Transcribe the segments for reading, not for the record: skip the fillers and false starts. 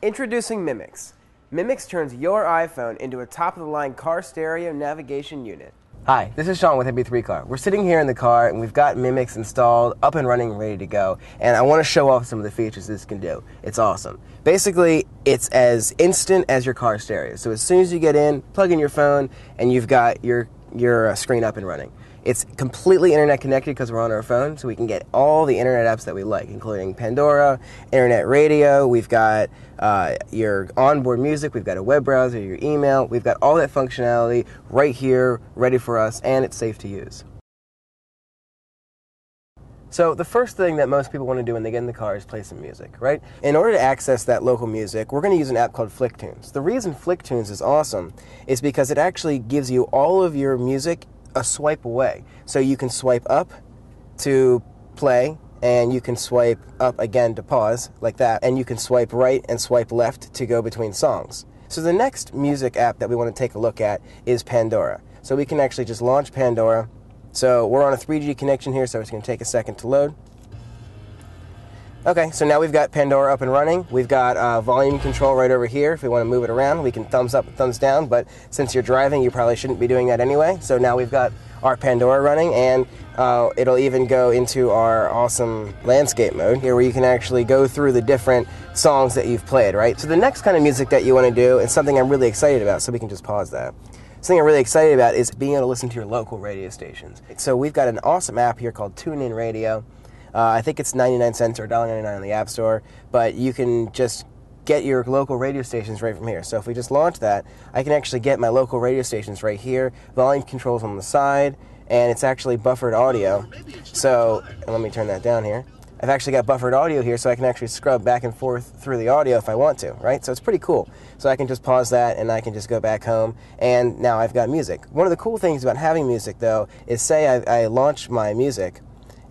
Introducing Mimix. Mimix turns your iPhone into a top-of-the-line car stereo navigation unit. Hi, this is Sean with MP3 Car. We're sitting here in the car and we've got Mimix installed, up and running, ready to go. And I want to show off some of the features this can do. It's awesome. Basically, it's as instant as your car stereo. So as soon as you get in, plug in your phone, and you've got your screen up and running. It's completely internet connected because we're on our phone, so we can get all the internet apps that we like, including Pandora, internet radio, we've got your onboard music, we've got a web browser, your email, we've got all that functionality right here, ready for us, and it's safe to use. So the first thing that most people want to do when they get in the car is play some music, right? In order to access that local music, we're going to use an app called FlickTunes. The reason FlickTunes is awesome is because it actually gives you all of your music a swipe away. So you can swipe up to play, and you can swipe up again to pause, like that, and you can swipe right and swipe left to go between songs. So the next music app that we want to take a look at is Pandora. So we can actually just launch Pandora. So we're on a 3G connection here, so it's going to take a second to load. Okay, so now we've got Pandora up and running. We've got volume control right over here. If we want to move it around, we can thumbs up and thumbs down, but since you're driving, you probably shouldn't be doing that anyway. So now we've got our Pandora running, and it'll even go into our awesome landscape mode here, where you can actually go through the different songs that you've played, right? So the next kind of music that you want to do is something I'm really excited about, so we can just pause that. Something I'm really excited about is being able to listen to your local radio stations. So we've got an awesome app here called TuneIn Radio. I think it's 99 cents or $1.99 on the App Store, but you can just get your local radio stations right from here. So if we just launch that, I can actually get my local radio stations right here. Volume controls on the side, and it's actually buffered audio. So let me turn that down here. I've actually got buffered audio here, so I can actually scrub back and forth through the audio if I want to, right? So it's pretty cool. So I can just pause that, and I can just go back home, and now I've got music. One of the cool things about having music, though, is say I launch my music,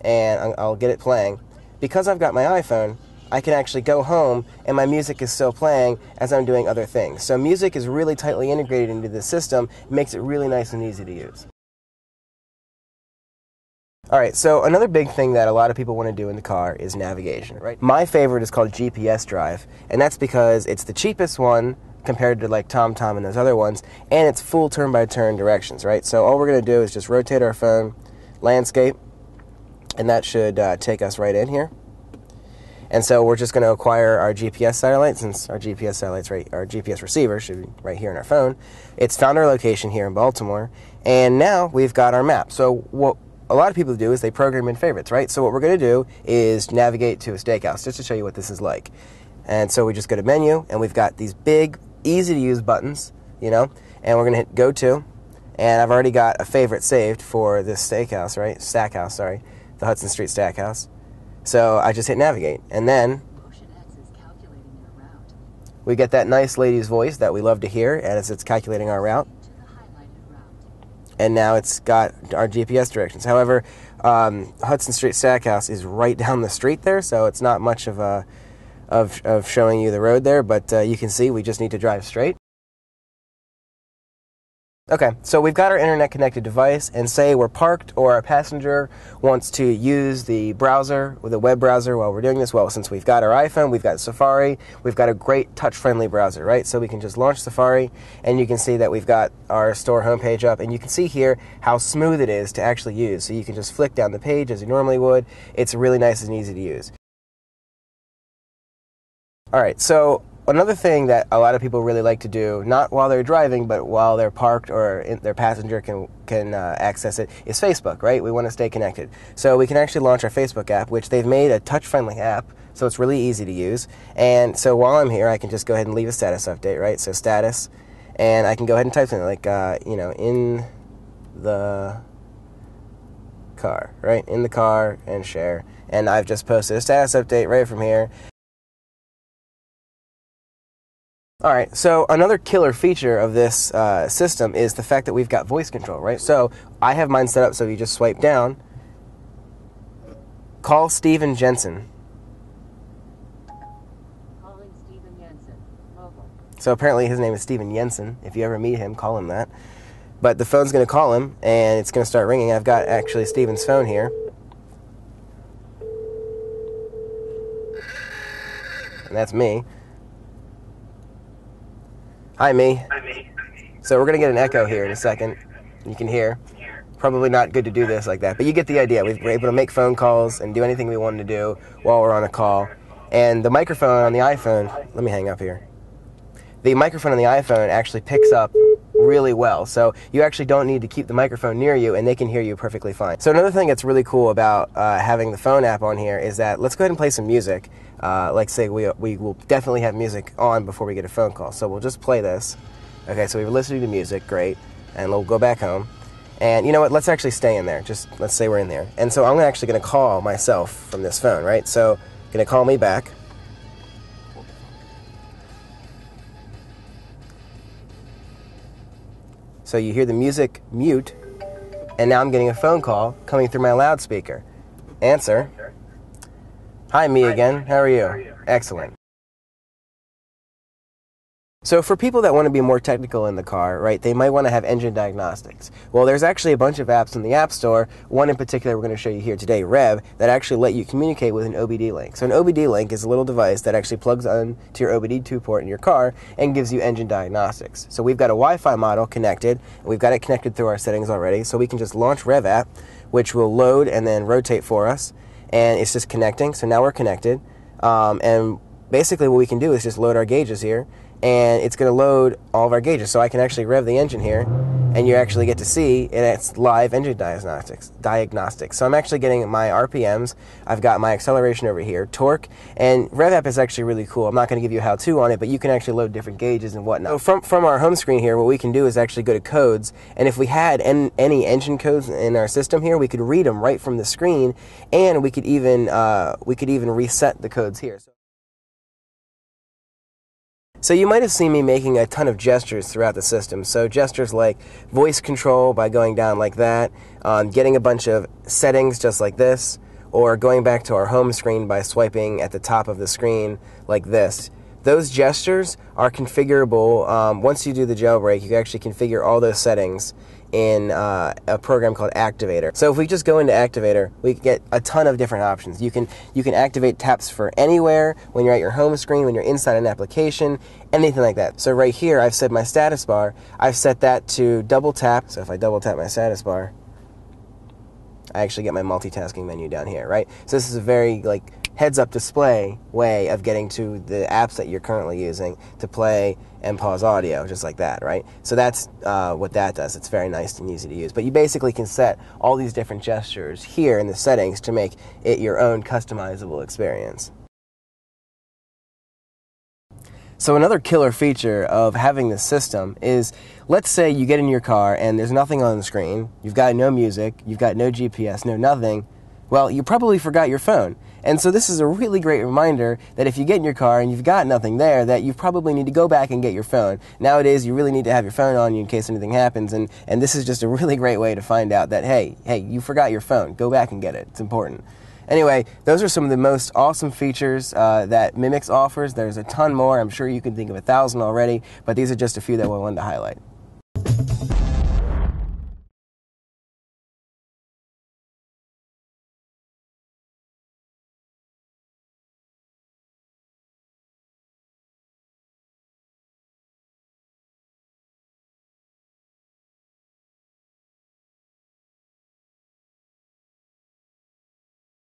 and I'll get it playing. Because I've got my iPhone, I can actually go home and my music is still playing as I'm doing other things. So music is really tightly integrated into the system. It makes it really nice and easy to use. Alright, so another big thing that a lot of people want to do in the car is navigation, right? My favorite is called GPS Drive, and that's because it's the cheapest one compared to like TomTom and those other ones, and it's full turn-by-turn directions, right? So all we're going to do is just rotate our phone, landscape, and that should take us right in here. And so we're just going to acquire our GPS satellite, since our GPS satellite's our GPS receiver should be right here in our phone. It's found our location here in Baltimore, and now we've got our map. So what a lot of people do is they program in favorites, right? So what we're going to do is navigate to a steakhouse, just to show you what this is like. And so we just go to menu, and we've got these big, easy-to-use buttons, you know, and we're going to hit go to, and I've already got a favorite saved for this steakhouse, right? Stackhouse, sorry. The Hudson Street Stackhouse. So I just hit navigate, and then we get that nice lady's voice that we love to hear as it's calculating our route. And now it's got our GPS directions. However, Hudson Street Stackhouse is right down the street there, so it's not much of showing you the road there, but you can see we just need to drive straight. Okay, so we've got our internet-connected device, and say we're parked or a passenger wants to use the browser, or the web browser, while we're doing this. Well, since we've got our iPhone, we've got Safari, we've got a great touch-friendly browser, right? So we can just launch Safari, and you can see that we've got our store homepage up, and you can see here how smooth it is to actually use. So you can just flick down the page as you normally would. It's really nice and easy to use. All right, so another thing that a lot of people really like to do, not while they're driving, but while they're parked or their passenger can access it, is Facebook, right? We want to stay connected. So we can actually launch our Facebook app, which they've made a touch-friendly app, so it's really easy to use. And so while I'm here, I can just go ahead and leave a status update, right? So status, and I can go ahead and type something like, in the car, right? In the car, and share. And I've just posted a status update right from here. Alright, so another killer feature of this system is the fact that we've got voice control, right? So I have mine set up so you just swipe down, call Steven Jensen. Calling Steven Jensen, mobile. So apparently his name is Steven Jensen. If you ever meet him, call him that. But the phone's going to call him, and it's going to start ringing. I've got actually Steven's phone here. And that's me. Hi, me. So we're going to get an echo here in a second. You can hear. Probably not good to do this like that, but you get the idea. We're able to make phone calls and do anything we wanted to do while we're on a call. And the microphone on the iPhone, let me hang up here. The microphone on the iPhone actually picks up really well. So you actually don't need to keep the microphone near you, and they can hear you perfectly fine. So another thing that's really cool about having the phone app on here is that let's go ahead and play some music. Like say we will definitely have music on before we get a phone call. So we'll just play this. Okay, so we were listening to music, great. And we'll go back home. And you know what, let's actually stay in there. Just let's say we're in there. And so I'm actually going to call myself from this phone, right? So going to call me back. So you hear the music mute, and now I'm getting a phone call coming through my loudspeaker. Answer. Hi, me again. How are you? Excellent. So for people that want to be more technical in the car, right, they might want to have engine diagnostics. Well, there's actually a bunch of apps in the App Store, one in particular we're going to show you here today, Rev, that actually let you communicate with an OBD link. So an OBD link is a little device that actually plugs on to your OBD2 port in your car and gives you engine diagnostics. So we've got a Wi-Fi model connected, and we've got it connected through our settings already, so we can just launch Rev app, which will load and then rotate for us, and it's just connecting. So now we're connected, and basically what we can do is just load our gauges here, and it's going to load all of our gauges. So I can actually rev the engine here, and you actually get to see, and it's live engine diagnostics. So I'm actually getting my RPMs, I've got my acceleration over here, torque, and Rev app is actually really cool. I'm not going to give you a how-to on it, but you can actually load different gauges and whatnot. So from our home screen here, what we can do is actually go to codes, and if we had any engine codes in our system here, we could read them right from the screen, and we could even reset the codes here. So you might have seen me making a ton of gestures throughout the system. So gestures like voice control by going down like that, getting a bunch of settings just like this, or going back to our home screen by swiping at the top of the screen like this. Those gestures are configurable. Once you do the jailbreak, you can actually configure all those settings in a program called Activator. So if we just go into Activator, we can get a ton of different options. You can activate taps for anywhere, when you're at your home screen, when you're inside an application, anything like that. So right here, I've set my status bar. I've set that to double tap. So if I double tap my status bar, I actually get my multitasking menu down here, right? So this is a very heads-up display way of getting to the apps that you're currently using to play and pause audio, just like that, right? So that's what that does. It's very nice and easy to use. But you basically can set all these different gestures here in the settings to make it your own customizable experience. So another killer feature of having this system is, let's say you get in your car and there's nothing on the screen, you've got no music, you've got no GPS, no nothing. Well, you probably forgot your phone. And so this is a really great reminder that if you get in your car and you've got nothing there, that you probably need to go back and get your phone. Nowadays, you really need to have your phone on you in case anything happens, and this is just a really great way to find out that, hey, you forgot your phone. Go back and get it. It's important. Anyway, those are some of the most awesome features that Mimix offers. There's a ton more. I'm sure you can think of 1,000 already, but these are just a few that we wanted to highlight.